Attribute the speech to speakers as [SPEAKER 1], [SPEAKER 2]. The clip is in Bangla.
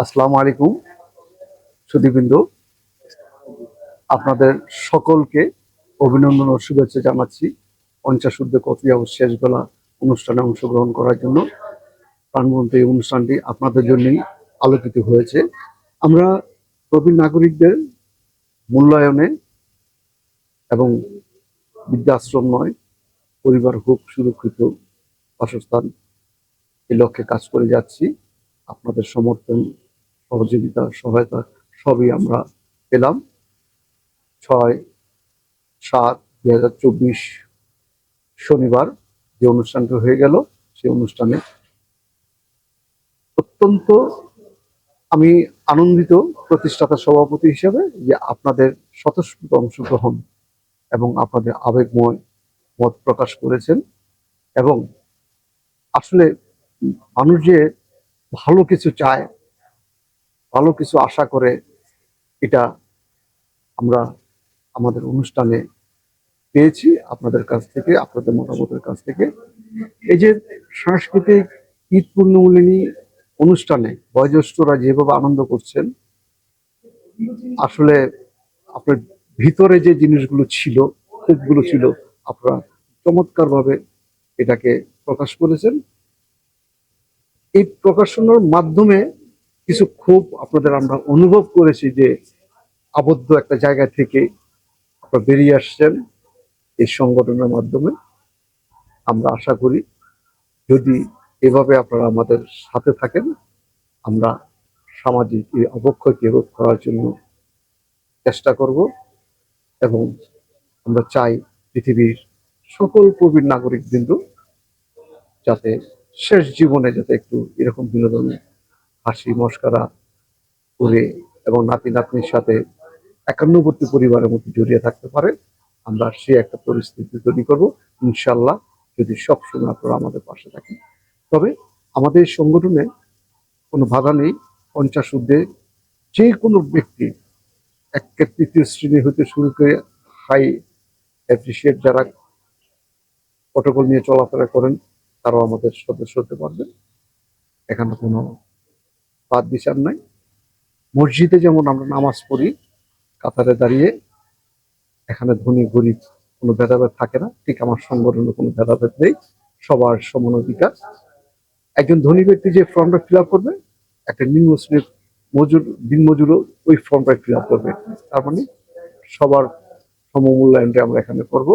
[SPEAKER 1] আসসালামু আলাইকুম সুধীবৃন্দ, আপনাদের সকলকে অভিনন্দন ও শুভেচ্ছা জানাচ্ছি 50 কফি হাউস শেষ বেলা অনুষ্ঠানে অংশগ্রহণ করার জন্য। প্রাণবন্ত এই অনুষ্ঠানটি আপনাদের জন্যই আলোকিত হয়েছে। আমরা প্রবীণ নাগরিকদের মূল্যায়নে এবং বৃদ্ধাশ্রম নয়, পরিবার হোক সুরক্ষিত বাসস্থান, এই লক্ষ্যে কাজ করে যাচ্ছি। আপনাদের সমর্থন, সহযোগিতা, সহায়তা সবই আমরা পেলাম। 6/7/2024 শনিবার যে অনুষ্ঠানটি হয়ে গেল, সেই অনুষ্ঠানে অত্যন্ত আমি আনন্দিত প্রতিষ্ঠাতা সভাপতি হিসেবে যে আপনাদের স্বতঃস্ফূর্ত অংশগ্রহণ এবং আপনাদের আবেগময় মত প্রকাশ করেছেন। এবং আসলে মানুষ যে ভালো কিছু চায়, ভালো কিছু আশা করে, এটা আমরা আমাদের অনুষ্ঠানে পেয়েছি আপনাদের কাছ থেকে, আপনাদের মতামতের কাছ থেকে। এই যে সাংস্কৃতিক ঈদ পূর্ণমূলিনী অনুষ্ঠানে বয়োজ্যেষ্ঠরা যেভাবে আনন্দ করছেন, আসলে আপনার ভিতরে যে জিনিসগুলো ছিল, ক্ষোভগুলো ছিল, আপনারা চমৎকার ভাবে এটাকে প্রকাশ করেছেন। এই প্রকাশনার মাধ্যমে কিছু ক্ষোভ আপনাদের আমরা অনুভব করেছি যে আবদ্ধ একটা জায়গা থেকে আপনারা বেরিয়ে আসছেন এই সংগঠনের মাধ্যমে। আমরা আশা করি যদি এভাবে আপনারা আমাদের সাথে থাকেন, আমরা সামাজিক এই অবক্ষয়কে রোধ করার জন্য চেষ্টা করব। এবং আমরা চাই পৃথিবীর সকল প্রবীণ নাগরিকবৃন্দ যাতে শেষ জীবনে যাতে একটু এরকম বিনোদন, হাসি মশকরা করে এবং নাতি নাতনির সাথে একান্নবর্তী পরিবারের মধ্যে জড়িয়ে থাকতে পারে। আমরা সে একটা পরিস্থিতি তৈরি করব ইনশাল্লাহ, যদি সবসময় আপনারা আমাদের পাশে থাকেন। তবে আমাদের সংগঠনে কোনো বাধা নেই। 50 ঊর্ধ্বে যে কোনো ব্যক্তি, এক তৃতীয় শ্রেণী হতে শুরু করে হাই অ্যাপ্রিসিয়েট যারা প্রটোকল নিয়ে চলাফেরা করেন, তারাও আমাদের সদস্য হতে পারবেন। এখানে কোনো বাদ বিচার নাই। মসজিদে যেমন আমরা নামাজ পড়ি কাতারে দাঁড়িয়ে, এখানে ধনী গরিব কোনো ভেদাভেদ থাকে না, ঠিক আমার সংগঠনে কোনো ভেদাভেদ নেই, সবার সমান অধিকার। একজন ধনী ব্যক্তি যে ফর্মটা ফিল আপ করবে, একটা নিম্ন শ্রেণীর মজুর দিন মজুরও ওই ফর্মটা ফিল আপ করবে। তার মানে সবার সমমূল্যায়নটা আমরা এখানে করব।